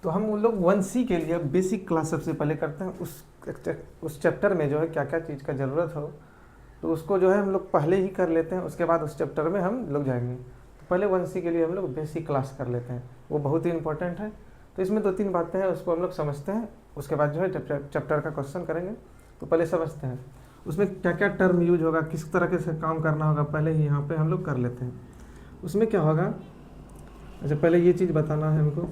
तो हम उन लोग 1C के लिए बेसिक क्लास सबसे पहले करते हैं। उस चैप्टर में जो है क्या क्या चीज़ का ज़रूरत हो तो उसको जो है हम लोग पहले ही कर लेते हैं, उसके बाद उस चैप्टर में हम लोग जाएंगे। तो पहले 1C के लिए हम लोग बेसिक क्लास कर लेते हैं, वो बहुत ही इंपॉर्टेंट है। तो इसमें 2-3 बातें हैं, उसको हम लोग समझते हैं, उसके बाद जो है चैप्टर का क्वेश्चन करेंगे। तो पहले समझते हैं उसमें क्या क्या टर्म यूज होगा, किस तरह से काम करना होगा, पहले ही यहाँ पे हम लोग कर लेते हैं। उसमें क्या होगा, अच्छा पहले ये चीज़ बताना है हमको,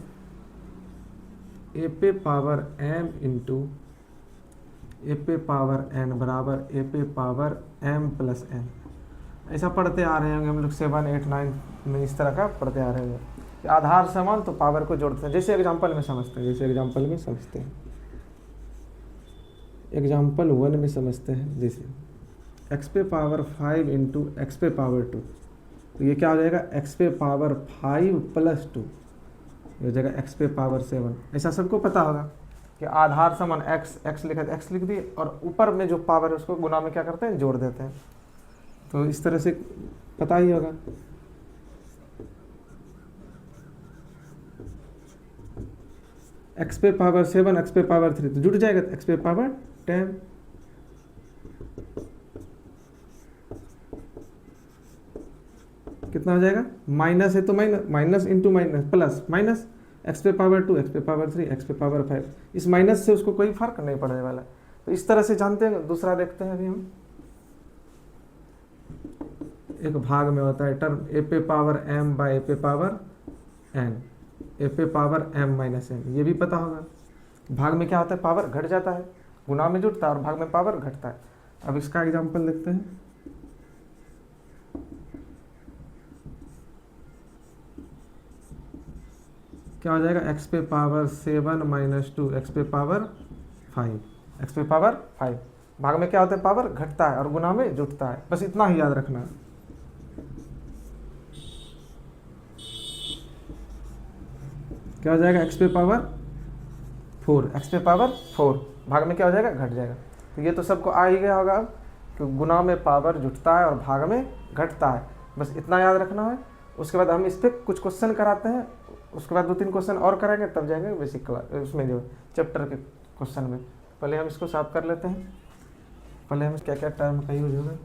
ए पे पावर m इंटू ए पे पावर n बराबर ए पे पावर m प्लस n। ऐसा पढ़ते आ रहे होंगे हम लोग 7, 8, 9 में, इस तरह का पढ़ते आ रहे होंगे। आधार समान तो पावर को जोड़ते हैं, जैसे एग्जांपल में समझते हैं, एग्जांपल 1 में समझते हैं। जैसे x पे पावर 5 इंटू एक्स पे पावर 2, तो ये क्या हो जाएगा, x पे पावर 5 प्लस 2, ये हो जाएगा x पे पावर 7। ऐसा सबको पता होगा कि आधार समान x लिखा तो x लिख दिए, और ऊपर में जो पावर है उसको गुना में क्या करते हैं, जोड़ देते हैं। तो इस तरह से पता ही होगा। x पे पावर 7, x पे पावर 3 तो जुड़ जाएगा, तो x पे पावर 10। कितना हो जाएगा, माइनस है तो minus into minus plus minus, x पे पावर 2, x पे पावर 3, x पे पावर 5। इस माइनस से उसको कोई फर्क नहीं पड़ने वाला। तो इस तरह से जानते हैं। दूसरा देखते हैं अभी हम, एक भाग में होता है टर्म ए पे पावर m बाय ए पे पावर n, ए पे पावर m माइनस n, ये भी पता होगा। भाग में क्या होता है, पावर घट जाता है, गुना में जुड़ता है और भाग में पावर घटता है। अब इसका एग्जांपल देखते हैं। क्या हो जाएगा, x पे पावर 7 माइनस 2, एक्स पे पावर 5, एक्स पे पावर 5। भाग में क्या होता है, पावर घटता है और गुना में जुटता है, बस इतना ही याद रखना है। क्या हो जाएगा, x पे पावर 4, एक्स पे पावर 4, भाग में क्या हो जाएगा, घट जाएगा। तो ये तो सबको आ ही गया होगा अब कि गुना में पावर जुटता है और भाग में घटता है, बस इतना याद रखना है। उसके बाद हम इस पर कुछ क्वेश्चन कराते हैं, उसके बाद 2-3 क्वेश्चन और करेंगे, तब जाएंगे बेसिक क्लास उसमें जो चैप्टर के क्वेश्चन में। पहले हम इसको साफ कर लेते हैं। पहले हम क्या क्या टर्म का यूज होगा।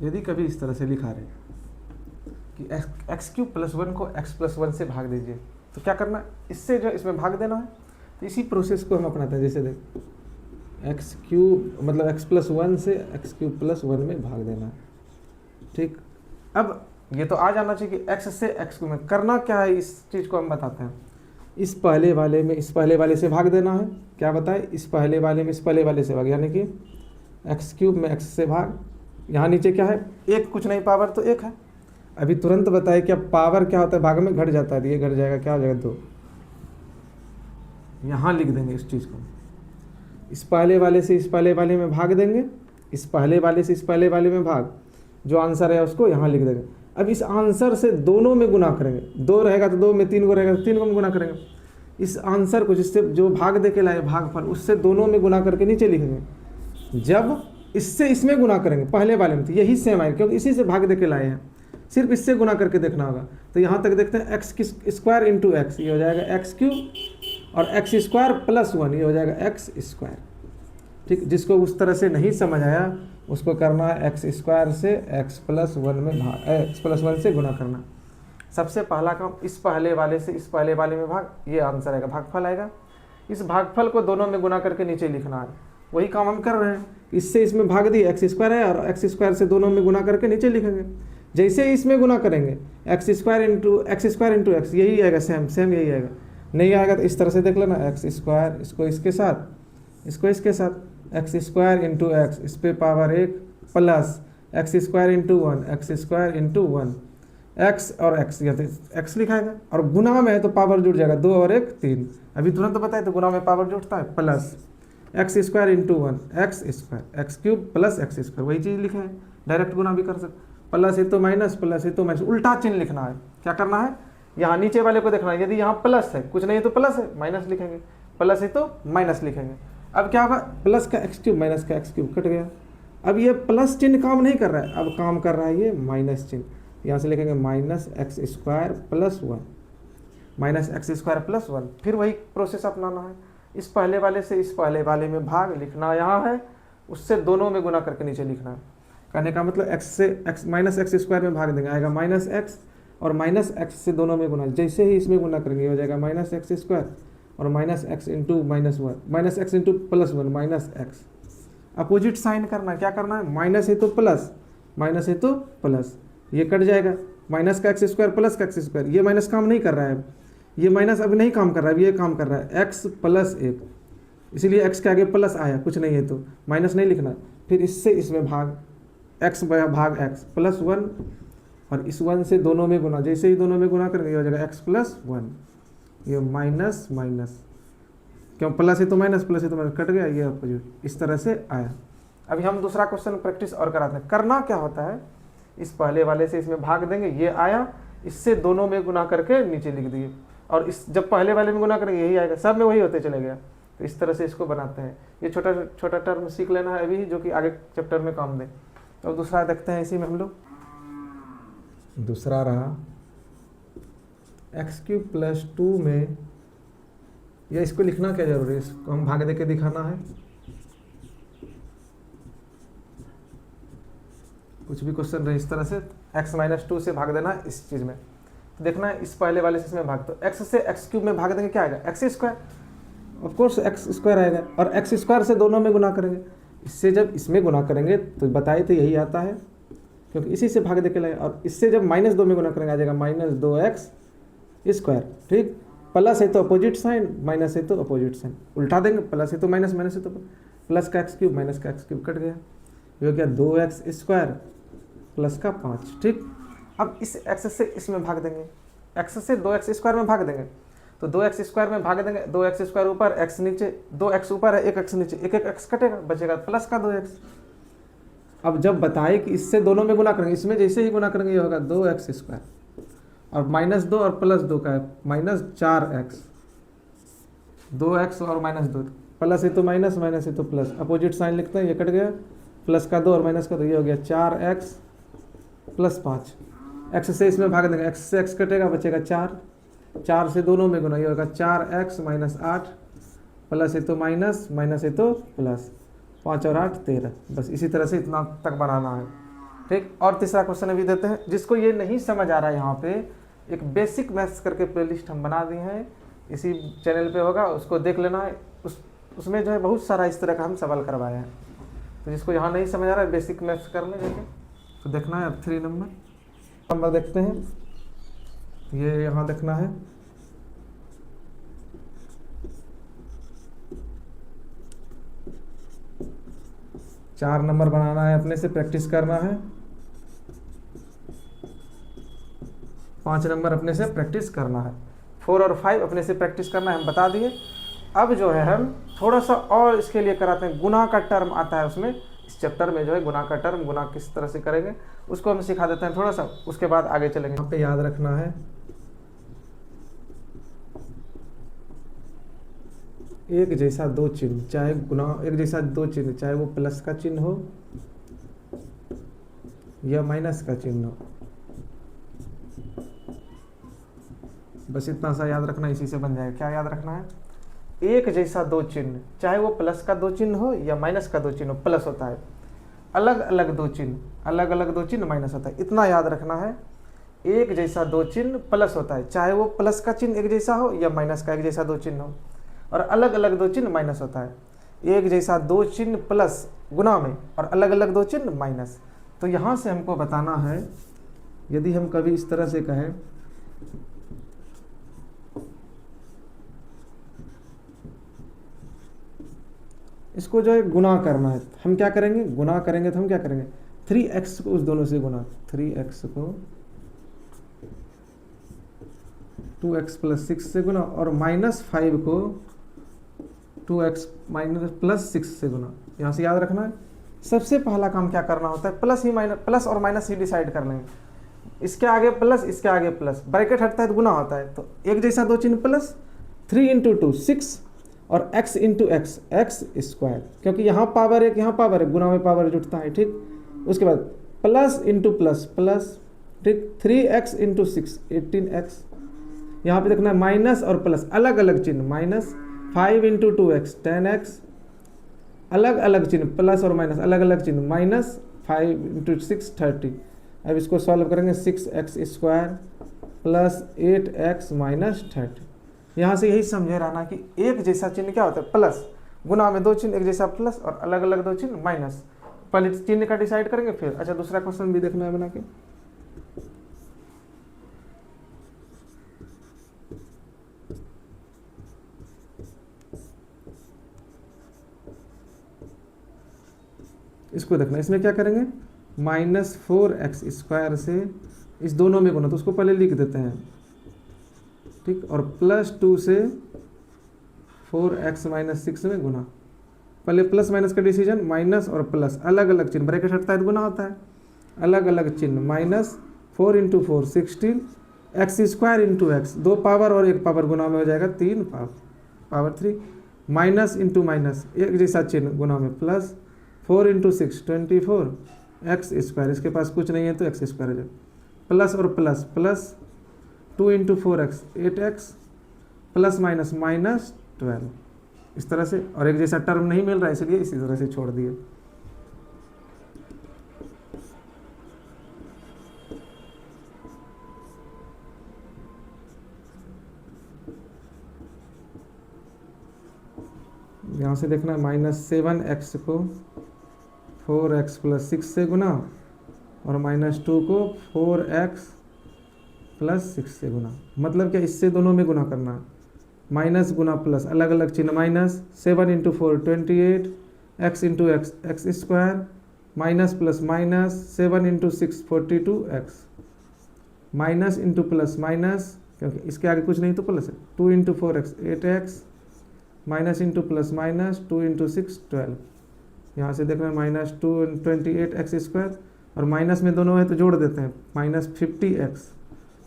यदि कभी इस तरह से लिखा रहे कि x³ + 1 को x + 1 से भाग दीजिए, तो क्या करना है, इससे जो इसमें भाग देना है। तो इसी प्रोसेस को हम अपनाते हैं। जैसे देख x³ मतलब x + 1 से x³ + 1 में भाग देना है, ठीक। अब ये तो आ जाना चाहिए कि x से x³ में करना क्या है, इस चीज़ को हम बताते हैं। इस पहले वाले में इस पहले वाले से भाग देना है। क्या बताए, इस पहले वाले में इस पहले वाले से भाग, यानी कि x³ में x से भाग। यहाँ नीचे क्या है, एक कुछ नहीं, पावर तो 1 है। अभी तुरंत बताए कि अब पावर क्या होता है, भाग में घट जाता है, ये घट जाएगा, क्या हो जाएगा, 2। यहाँ लिख देंगे इस चीज़ को, इस पहले वाले से इस पहले वाले में भाग देंगे, इस पहले वाले से इस पहले वाले में भाग, जो आंसर है उसको यहाँ लिख देंगे। अब इस आंसर से दोनों में गुना करेंगे, 2 रहेगा तो 2 में, 3 को रहेगा तो 3 को में गुना करेंगे। इस आंसर को जिससे जो भाग दे के लाए भागफल, उससे दोनों में गुना करके नीचे लिखेंगे। जब इससे इसमें गुना करेंगे, पहले वाले में तो यही सेम आएगा क्योंकि इसी से भाग दे के लाए हैं, सिर्फ इससे गुना करके देखना होगा। तो यहाँ तक देखते हैं, x² इंटू x, ये हो जाएगा x³ और x² + 1, ये हो जाएगा x², ठीक। जिसको उस तरह से नहीं समझ आया उसको करना है x² से x + 1 में भाग, x + 1 से गुना करना। सबसे पहला काम, इस पहले वाले से इस पहले वाले में भाग, ये आंसर आएगा, भागफल आएगा। इस भागफल को दोनों में गुना करके नीचे लिखना है, वही काम हम कर रहे हैं। इससे इसमें भाग दिए, x² है, और x² से दोनों में गुना करके नीचे लिखेंगे। जैसे ही इसमें गुना करेंगे, x² इंटू x, यही आएगा, सेम यही आएगा। नहीं आएगा तो इस तरह से देख लेना, x², इसको इसके साथ, इसको इसके साथ, x² इंटू x, इस पे power 1 plus x² into 1, x² into 1, x और x, या तो x लिखाएगा, और गुना में है तो पावर जुड़ जाएगा, 2 और 1 3। अभी तुरंत बताए तो गुना में पावर जुड़ता है, plus x² into 1, x² plus x², वही चीज़ लिखा है, डायरेक्ट गुना भी कर सकते। प्लस है तो माइनस, प्लस है तो माइनस, उल्टा चिन्ह लिखना है। क्या करना है, यहाँ नीचे वाले को देखना है, यदि यहाँ प्लस है, कुछ नहीं है तो प्लस है, माइनस लिखेंगे, प्लस है तो माइनस लिखेंगे। अब क्या होगा, प्लस का एक्स क्यूब माइनस का एक्स क्यूब कट गया। अब ये प्लस चिन्ह काम नहीं कर रहा है, अब काम कर रहा है ये माइनस चिन्ह। यहाँ से लिखेंगे minus x square plus 1, minus x square plus 1। फिर वही प्रोसेस अपनाना है, इस पहले वाले से इस पहले वाले में भाग लिखना यहाँ है, उससे दोनों में गुना करके नीचे लिखना है। कहने का मतलब एक्स से एक्स माइनस एक्स स्क्वायर में भाग देंगे, आएगा माइनस एक्स, और माइनस एक्स से दोनों में गुना, जैसे ही इसमें गुना करेंगे हो जाएगा माइनस एक्स स्क्वायर और minus x into minus 1, minus x into plus 1 minus x. Opposite sign करना है, क्या करना है, माइनस है तो प्लस, माइनस है तो प्लस, ये कट जाएगा, माइनस का एक्स स्क्वायर प्लस का एक्स स्क्वायर, ये माइनस काम नहीं कर रहा है, ये माइनस अभी नहीं काम कर रहा है, ये काम कर रहा है एक्स प्लस 1, इसीलिए एक्स के आगे प्लस आया, कुछ नहीं है तो माइनस नहीं लिखना। फिर इससे इसमें भाग, एक्स भाग एक्स प्लस 1, और इस 1 से दोनों में गुना, जैसे ही दोनों में गुना करेंगे ये हो जाएगा एक्स प्लस 1, ये माइनस माइनस, क्यों प्लस है तो माइनस, प्लस है तो माइनस, कट गया, ये अपोजिट, इस तरह से आया। अभी हम दूसरा क्वेश्चन प्रैक्टिस और कराते हैं। करना क्या होता है, इस पहले वाले से इसमें भाग देंगे, ये आया, इससे दोनों में गुना करके नीचे लिख दिए, और इस जब पहले वाले में गुना करेंगे यही आएगा, सब में वही होते चले गया। तो इस तरह से इसको बनाते हैं। ये छोटा छोटा टर्म सीख लेना है अभी, जो कि आगे चैप्टर में काम दे। तो दूसरा देखते हैं, इसी में हम लोग दूसरा रहा एक्स क्यूब प्लस 2 में, या इसको लिखना क्या जरूरी है, इसको हम भाग दे के दिखाना है। कुछ भी क्वेश्चन रहे इस तरह से, x माइनस 2 से भाग देना इस चीज़ में, तो देखना है इस पहले वाले से इसमें भाग, तो x से एक्स क्यूब में भाग देंगे, क्या आएगा, x square, of course x square आएगा, और एक्स स्क्वायर से दोनों में गुना करेंगे, इससे जब इसमें गुना करेंगे तो बताए तो यही आता है, क्योंकि इसी से भाग दे के लाए, और इससे जब माइनस 2 में गुना करेंगे आ जाएगा माइनस 2x स्क्वायर, ठीक। प्लस है तो अपोजिट साइन, माइनस है तो अपोजिट साइन, उल्टा देंगे, प्लस है तो माइनस, माइनस है तो प्लस का एक्स क्यूब, माइनस का एक्स क्यूब कट गया, ये हो गया 2x स्क्वायर प्लस का 5, ठीक। अब इस x से इसमें भाग देंगे, x से 2x स्क्वायर में भाग देंगे, तो 2x स्क्वायर में भाग देंगे, 2x स्क्वायर ऊपर x नीचे, 2x ऊपर है 1x नीचे, एक x कटेगा, बचेगा प्लस का 2x। अब जब बताए कि इससे दोनों में गुना करेंगे, इसमें जैसे ही गुना करेंगे ये होगा 2x स्क्वायर, और माइनस 2 और प्लस 2 का है माइनस 4x, 2x और माइनस 2, प्लस है तो माइनस, माइनस है तो प्लस, अपोजिट साइन लिखते हैं, ये कट गया, प्लस का 2 और माइनस का 2, ये हो गया 4x प्लस 5। x से इसमें भाग देंगे, x से x कटेगा, बचेगा 4, 4 से दोनों में गुना, ये होगा 4x माइनस 8, प्लस है तो माइनस, माइनस है तो प्लस, 5 और 8 13। बस इसी तरह से इतना तक बनाना है, ठीक। और तीसरा क्वेश्चन अभी देते हैं, जिसको ये नहीं समझ आ रहा है, यहाँ पे एक बेसिक मैथ्स करके प्लेलिस्ट हम बना दिए हैं, इसी चैनल पे होगा, उसको देख लेना है। उसमें जो है बहुत सारा इस तरह का हम सवाल करवाए हैं, तो जिसको यहाँ नहीं समझ आ रहा है बेसिक मैथ्स कर ले जाके, तो देखना है। अब 3 नंबर देखते हैं, ये यहाँ देखना है, चार नंबर बनाना है, अपने से प्रैक्टिस करना है, 5 नंबर अपने से प्रैक्टिस करना है, 4 और 5 अपने से प्रैक्टिस करना है, हम बता दिए। अब जो है हम थोड़ा सा और इसके लिए कराते हैं, गुना का टर्म आता है उसमें, इस चैप्टर में जो है गुना का टर्म, गुना किस तरह से करेंगे उसको हम सिखा देते हैं थोड़ा सा, उसके बाद आगे चलेंगे। यहाँ पे याद रखना है, एक जैसा दो चिन्ह, चाहे गुना, एक जैसा दो चिन्ह, चाहे वो प्लस का चिन्ह हो या माइनस का चिन्ह हो, बस इतना सा याद रखना, इसी से बन जाएगा। क्या याद रखना है, एक जैसा दो चिन्ह, चाहे वो प्लस का दो चिन्ह हो या माइनस का दो चिन्ह हो, प्लस होता है, अलग अलग दो चिन्ह, अलग अलग दो चिन्ह माइनस होता है, इतना याद रखना है। एक जैसा दो चिन्ह प्लस होता है, चाहे वो प्लस का चिन्ह एक जैसा हो या माइनस का एक जैसा दो चिन्ह हो, और अलग अलग दो चिन्ह माइनस होता है। एक जैसा दो चिन्ह प्लस गुना में, और अलग अलग दो चिन्ह माइनस। तो यहाँ से हमको बताना है, यदि हम कभी इस तरह से कहें इसको जो है गुना करना है, हम क्या करेंगे, गुना करेंगे तो हम क्या करेंगे, 3x को उस दोनों से गुना, 3x को 2x प्लस 6 से गुना, और -5 को 2x माइनस प्लस 6 से गुना। यहाँ से याद रखना है, सबसे पहला काम क्या करना होता है, प्लस ही माइनस, प्लस और माइनस ही डिसाइड कर लेंगे। इसके आगे प्लस, इसके आगे प्लस, ब्रैकेट हटता है तो गुना होता है, तो एक जैसा दो चिन्ह प्लस, 3 इंटू 2 6 और x into x, x square, क्योंकि यहाँ पावर एक यहाँ पावर है, गुना में पावर जुटता है, ठीक। उसके बाद प्लस इंटू प्लस प्लस, ठीक, 3x इंटू 6 18x, यहाँ पे देखना है माइनस और प्लस अलग अलग चिन्ह, माइनस 5 इंटू 2x 10x, अलग अलग चिन्ह प्लस और माइनस अलग अलग चिन्ह, माइनस 5 इंटू 6 30। अब इसको सॉल्व करेंगे, 6x square plus 8x minus 30। यहाँ से यही समझे रहना कि एक जैसा चिन्ह क्या होता है, प्लस, गुना में दो चिन्ह एक जैसा प्लस और अलग अलग दो चिन्ह माइनस। पहले चिन्ह का डिसाइड करेंगे फिर। अच्छा, दूसरा क्वेश्चन भी देखना है बना के। इसको देखना, इसमें क्या करेंगे, -4x स्क्वायर से इस दोनों में गुना, तो उसको पहले लिख देते हैं, ठीक, और +2 से 4x माइनस 6 में गुना। पहले प्लस माइनस का डिसीजन, माइनस और प्लस अलग अलग चिन्ह, ब्रैकेट हटता है तो गुना होता है, अलग अलग चिन्ह, -4 into 4 16, x square into x, दो पावर और एक पावर गुना में हो जाएगा 3 पावर 3, माइनस इंटू माइनस एक जैसा चिन्ह गुना में प्लस, 4 इंटू 6 24 एक्स स्क्वायर, इसके पास कुछ नहीं है तो एक्स स्क्वायर हो जाएगा, प्लस और plus plus 2 into 4x 8x, plus minus minus 12, इस तरह से। और एक जैसा टर्म नहीं मिल रहा है इसलिए इसी तरह से छोड़ दिए। यहाँ से देखना -7x को 4x प्लस 6 से गुना और -2 को 4x प्लस 6 से गुना, मतलब क्या, इससे दोनों में गुना करना है, माइनस गुना प्लस अलग अलग चिन्ह, minus 7 into 4 28, x into x x square, minus plus minus 7 into 6 42x, minus into plus minus, क्योंकि इसके आगे कुछ नहीं तो प्लस है, 2 into 4x 8x, minus into plus minus 2 into 6 12, यहाँ से देखना -2 28x स्क्वायर, और माइनस में दोनों है तो जोड़ देते हैं, -50x,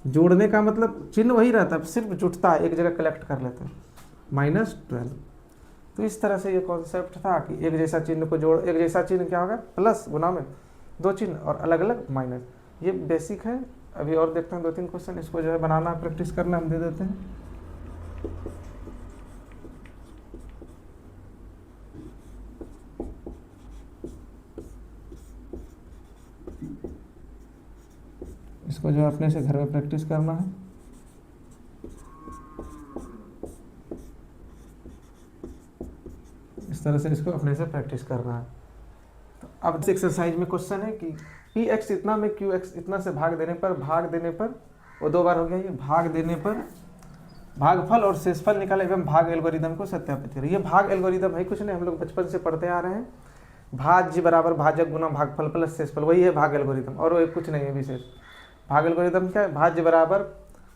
जोड़ने का मतलब चिन्ह वही रहता है, सिर्फ जुटता है, एक जगह कलेक्ट कर लेते हैं, -12। तो इस तरह से ये कॉन्सेप्ट था कि एक जैसा चिन्ह को जोड़, एक जैसा चिन्ह क्या होगा, प्लस गुना में दो चिन्ह और अलग अलग माइनस, ये बेसिक है। अभी और देखते हैं 2-3 क्वेश्चन, इसको जो है बनाना प्रैक्टिस करना हम दे देते हैं। इसको जो अपने से घर में प्रैक्टिस करना है। इस तरह से इसको अपने से प्रैक्टिस करना है। तो अब इस एक्सरसाइज में क्वेश्चन है कि px इतना में qx इतना से भाग देने पर वो 2 बार हो गया, ये भाग देने पर भागफल और शेषफल निकाले एवं भाग एल्गोरिदम को सत्यापित करें। ये भाग एल्गोरिदम है कुछ नहीं, हम लोग बचपन से पढ़ते आ रहे हैं, भाज्य बराबर भाजक गुना भागफल प्लस शेषफल, वही है भाग एल्गोरिदम, और वो कुछ नहीं है विशेष। भाग एल्गोरिदम क्या है, भाज्य बराबर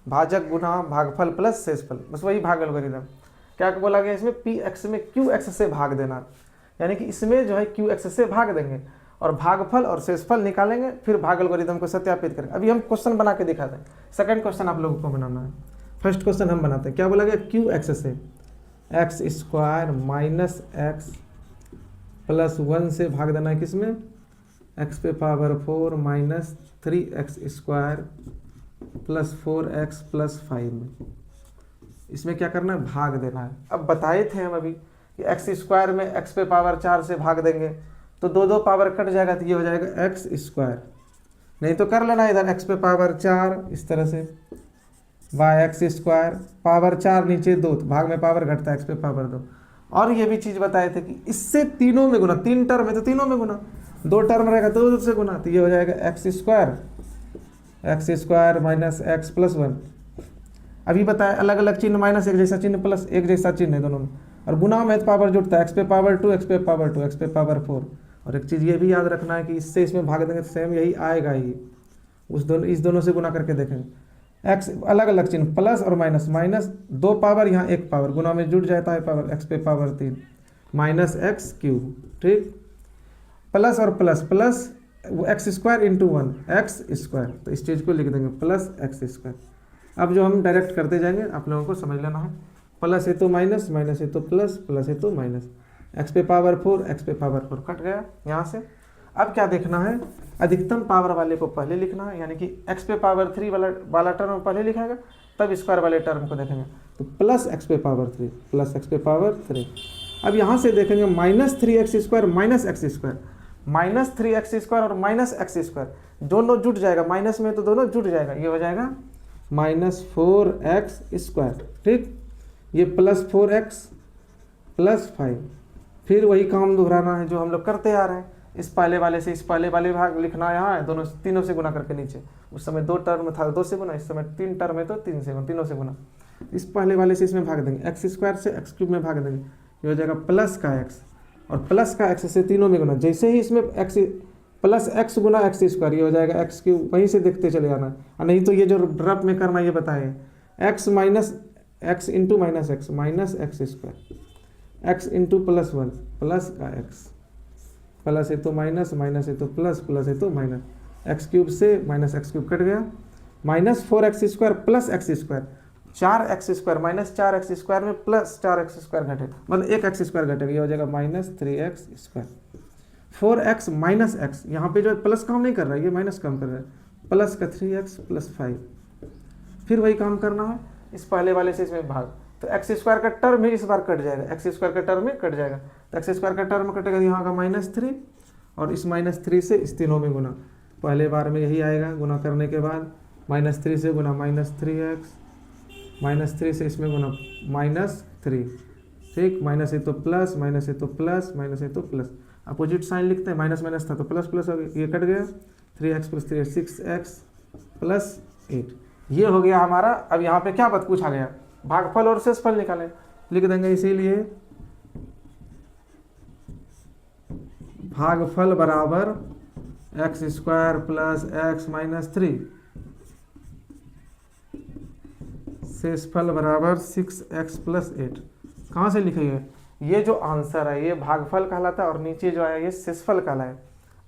भाजक गुना भागफल प्लस शेषफल, बस वही भाग एल्गोरिदम। क्या बोला गया इसमें, px में qx से भाग देना, यानी कि इसमें जो है qx से भाग देंगे और भागफल और शेषफल निकालेंगे, फिर भाग एल्गोरिदम को सत्यापित करेंगे। अभी हम क्वेश्चन बना के दिखाते हैं, सेकंड क्वेश्चन आप लोगों को बनाना है। फर्स्ट क्वेश्चन हम बनाते हैं, क्या बोला गया, qx से x square minus x plus 1 से भाग देना है किसमें, x पे power 4 minus 3x square plus 4x plus 5 में। इसमें क्या करना है, भाग देना है। अब बताए थे हम अभी कि एक्स स्क्वायर में x पे पावर 4 से भाग देंगे तो 2 पावर कट जाएगा, तो ये हो जाएगा एक्स स्क्वायर, नहीं तो कर लेना इधर x पे पावर 4 इस तरह से, वाई एक्स स्क्वायर पावर 4 नीचे 2, तो भाग में पावर घटता है, x पे पावर 2। और ये भी चीज़ बताए थे कि इससे तीनों में गुना, 3 टर्म है तो तीनों में गुना, 2 टर्म रहेगा तो 2 से गुना, तो ये हो जाएगा x square minus x plus 1। अभी बताया अलग अलग चिन्ह, माइनस एक जैसा चिन्ह प्लस एक जैसा चिन्ह है दोनों में, और गुना में पावर जुड़ता है, एक्स पे पावर 2 एक्स पे पावर 2 एक्स पे पावर 4। और एक चीज़ ये भी याद रखना है कि इससे इसमें भाग देंगे तो सेम यही आएगा ही, इस दोनों से गुना करके देखेंगे। एक्स अलग अलग चिन्ह प्लस और माइनस, माइनस 2 पावर यहाँ 1 पावर, गुना में जुड़ जाता है पावर, एक्स पे पावर 3 माइनस एक्स क्यूब, ठीक, प्लस और प्लस प्लस वो x square into 1 x square, तो इस चीज़ को लिख देंगे प्लस एक्स स्क्वायर। अब जो हम डायरेक्ट करते जाएंगे आप लोगों को समझ लेना है, प्लस है तो माइनस, माइनस है तो प्लस, प्लस है तो माइनस, एक्स पे पावर 4 एक्स पे पावर 4 कट गया यहाँ से। अब क्या देखना है, अधिकतम पावर वाले को पहले लिखना है, यानी कि एक्स पे पावर 3 वाला टर्म पहले लिखाएगा, तब स्क्वायर वाले टर्म को देखेंगे, तो प्लस एक्स पे पावर 3 प्लस एक्स पे पावर 3। अब यहाँ से देखेंगे minus 3x square minus x square, minus 3x square और माइनस एक्स स्क्वायर दोनों जुट जाएगा, माइनस में तो दोनों जुट जाएगा, ये हो जाएगा माइनस 4x स्क्वायर। ठीक, ये प्लस 4x प्लस 5, फिर वही काम दोहराना है जो हम लोग करते आ रहे हैं, इस पहले वाले से इस पहले वाले भाग लिखना यहाँ है, दोनों तीनों से गुना करके नीचे, उस समय 2 टर्म था 2 से गुना, इस समय 3 टर्म है तो 3 से गुना, तीनों से गुना, इस पहले वाले से इसमें भाग देंगे, एक्स स्क्वायर से एक्स क्यूब में भाग देंगे, ये हो जाएगा प्लस का एक्स, और प्लस का एक्स से तीनों में गुना, जैसे ही इसमें एक्स प्लस एक्स गुना एक्स स्क्वायर, ये हो जाएगा एक्स क्यूब, वहीं से देखते चले जाना, और नहीं तो ये जो ड्रॉप में करना ये बताए, x minus x into minus x square, x into plus 1 plus का एक्स, प्लस है तो माइनस, माइनस है तो प्लस, प्लस है तो माइनस, एक्स क्यूब से माइनस एक्स क्यूब कट गया, minus 4x square plus x square, 4x square minus 4x square में प्लस 4x स्क्वायर घटे, मतलब 1x स्क्वायर घटेगा, ये हो जाएगा minus 3x square, 4x minus x, यहाँ पे जो प्लस काम नहीं कर रहा है, ये माइनस काम कर रहा है, प्लस का 3x प्लस 5, फिर वही काम करना है, इस पहले वाले से इसमें भाग, तो एक्स स्क्वायर का टर्म ही इस बार कट जाएगा, एक्स स्क्वायर का टर्म ही कट जाएगा, तो एक्स स्क्वायर का टर्म कटेगा, यहाँ का -3 और इस -3 से इस तीनों में गुना, पहले बार में यही आएगा, गुना करने के बाद -3 से गुना -3x, -3 से इसमें गुना -3, ठीक, माइनस है तो प्लस, माइनस है तो प्लस, माइनस है तो प्लस, अपोजिट साइन लिखते हैं, माइनस माइनस था तो प्लस प्लस हो गया, ये कट गया, 3x प्लस 3 6x प्लस 8, ये हो गया हमारा। अब यहाँ पे क्या बात पूछा गया, भागफल और शेषफल निकालें, लिख देंगे इसीलिए भागफल बराबर x square plus x minus 3, शेषफल बराबर 6x प्लस 8। कहाँ से लिखेंगे, ये जो आंसर है ये भागफल कहलाता है और नीचे जो आया ये शेषफल कहलाए।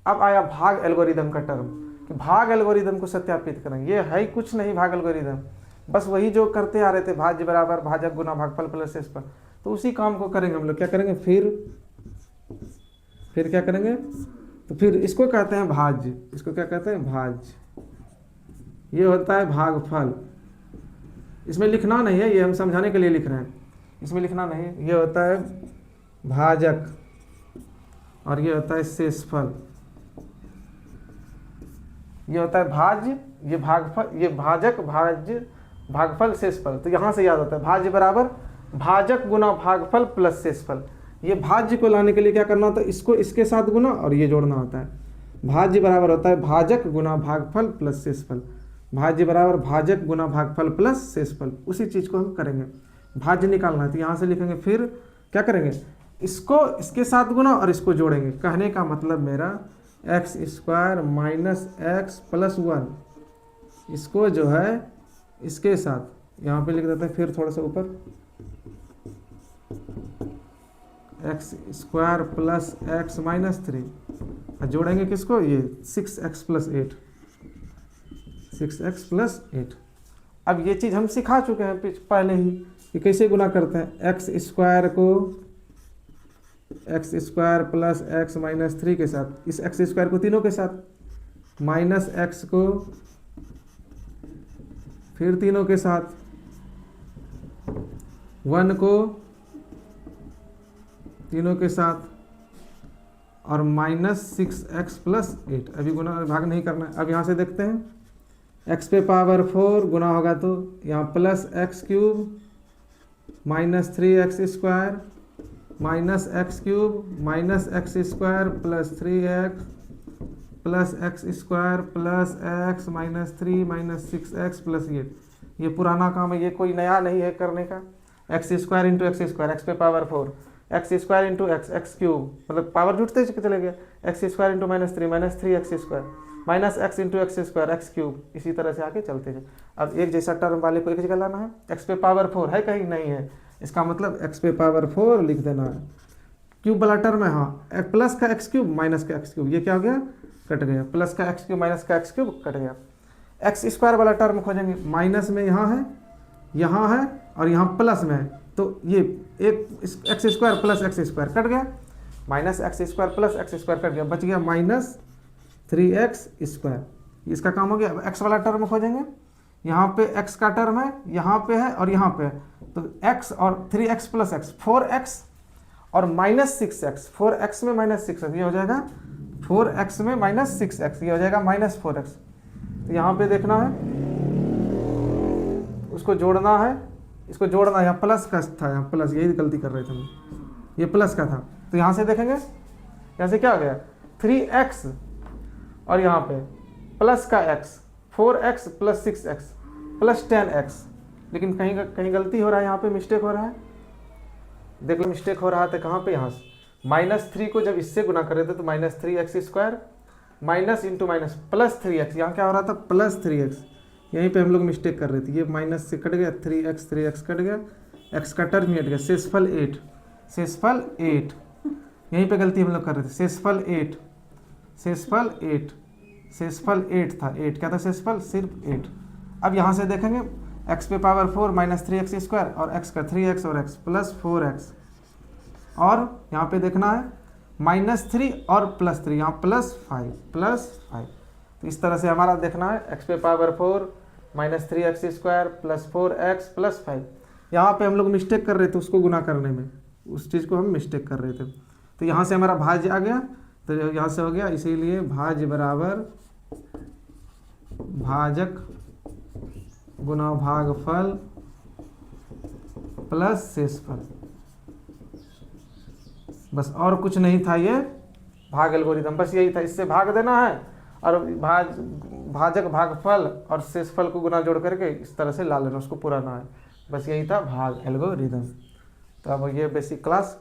अब आया भाग एल्गोरिदम का टर्म, कि भाग एल्गोरिदम को सत्यापित करें, ये है कुछ नहीं भाग एल्गोरिदम, बस वही जो करते आ रहे थे, भाज्य बराबर भाजक गुना भागफल प्लस शेषफल, तो उसी काम को करेंगे हम लोग। क्या करेंगे फिर क्या करेंगे, तो फिर इसको कहते हैं भाज्य, इसको क्या कहते हैं भाज्य, ये होता है भागफल, इसमें लिखना नहीं है, ये हम समझाने के लिए लिख रहे हैं, इसमें लिखना नहीं, ये होता है भाजक और ये होता है शेषफल, ये होता है भाज्य, ये भागफल, ये भाजक भाज्य भागफल शेषफल, तो यहाँ से याद होता है भाज्य बराबर भाजक गुना भागफल प्लस शेषफल। ये भाज्य को लाने के लिए क्या करना होता है, इसको इसके साथ गुना और ये जोड़ना होता है, भाज्य बराबर होता है भाजक गुना भागफल प्लस शेषफल, भाज्य बराबर भाजक गुना भागफल प्लस शेषफल, उसी चीज़ को हम करेंगे, भाज्य निकालना है, तो यहाँ से लिखेंगे, फिर क्या करेंगे, इसको इसके साथ गुना और इसको जोड़ेंगे। कहने का मतलब मेरा x square minus x plus 1, इसको जो है इसके साथ यहाँ पे लिख देते हैं, फिर थोड़ा सा ऊपर x square plus x minus 3, और जोड़ेंगे किसको, ये 6x प्लस 8, 6x प्लस 8। अब ये चीज़ हम सिखा चुके हैं पहले ही कि कैसे गुना करते हैं, एक्स स्क्वायर को x square plus x minus 3 के साथ, इस एक्स स्क्वायर को तीनों के साथ, माइनस एक्स को फिर तीनों के साथ, 1 को तीनों के साथ, और माइनस 6x प्लस 8, अभी गुना भाग नहीं करना है। अब यहाँ से देखते हैं, x पे पावर 4 गुना होगा तो यहाँ plus x cube minus 3x square minus x cube minus x square plus 3x plus x square plus x minus 3 minus 6x plus 8। ये पुराना काम है, ये कोई नया नहीं है करने का। X square into x square, x पे power 4, x square into x, x cube, मतलब पावर जुटते चले गए, x square into minus 3 x square minus x into x square x cube, इसी तरह से आके चलते हैं। अब एक जैसा टर्म वाले को एक जगह लाना है, एक्स पे पावर 4 है कहीं नहीं है, इसका मतलब एक्स पे पावर 4 लिख देना है, क्यूब वाला टर्म है, हाँ, प्लस का एक्स क्यूब माइनस का एक्स क्यूब, ये क्या हो गया कट गया, प्लस का एक्स क्यूब माइनस का एक्स क्यूब कट गया। एक्स स्क्वायर वाला टर्म खोजेंगे, माइनस में यहाँ है और यहाँ प्लस में है, तो ये एक x square plus x square cut गया, minus x square plus x square cut गया, बच गया माइनस 3x स्क्वायर। इसका काम हो गया। अब एक्स वाला टर्म खोजेंगे, यहाँ पे एक्स का टर्म है, यहाँ पे है और यहाँ पे है, तो x और 3x प्लस एक्स 4x और माइनस 6x, 4x में माइनस 6x ये हो जाएगा 4x में माइनस 6x ये हो जाएगा माइनस 4x। तो यहाँ पे देखना है, उसको जोड़ना है, इसको जोड़ना है, यहाँ प्लस का था, यहाँ प्लस, यही गलती कर रहे थे हम, ये प्लस का था, तो यहाँ से देखेंगे, यहाँ से क्या हो गया 3x और यहाँ पे प्लस का x 4x plus 6x plus 10x, लेकिन कहीं गलती हो रहा है, यहाँ पे मिस्टेक हो रहा है, देख लो मिस्टेक हो रहा था कहाँ पे, यहाँ से -3 को जब इससे गुना कर रहे थे तो -3x square minus into minus plus 3x, यहाँ क्या हो रहा था प्लस 3x, यहीं पे हम लोग मिस्टेक कर रहे थे, ये माइनस से कट गया 3x कट गया, x का टर्म हट गया, शेषफल 8 यहीं पे गलती हम लोग कर रहे थे, शेषफल 8 था, 8 क्या था शेषफल सिर्फ 8। अब यहाँ से देखेंगे x पे पावर 4 माइनस 3x स्क्वायर और x का 3x और x प्लस 4x, और यहाँ पे देखना है -3 और +3, यहाँ प्लस 5, तो इस तरह से हमारा देखना है x पे power 4 minus 3x square plus 4x plus 5। यहाँ पे हम लोग मिस्टेक कर रहे थे उसको गुना करने में, उस चीज़ को हम मिस्टेक कर रहे थे, तो यहाँ से हमारा भाज्य आ गया, तो यहाँ से हो गया, इसीलिए भाज्य बराबर भाजक गुना भागफल प्लस शेषफल, बस और कुछ नहीं था, ये भाग एल्गोरिथम बस यही था, इससे भाग देना है और भाजक भागफल और शेषफल को गुना जोड़ करके इस तरह से ला लेना, उसको पुराना है, बस यही था भाग एल्गोरिथम। तो अब ये बेसिक क्लास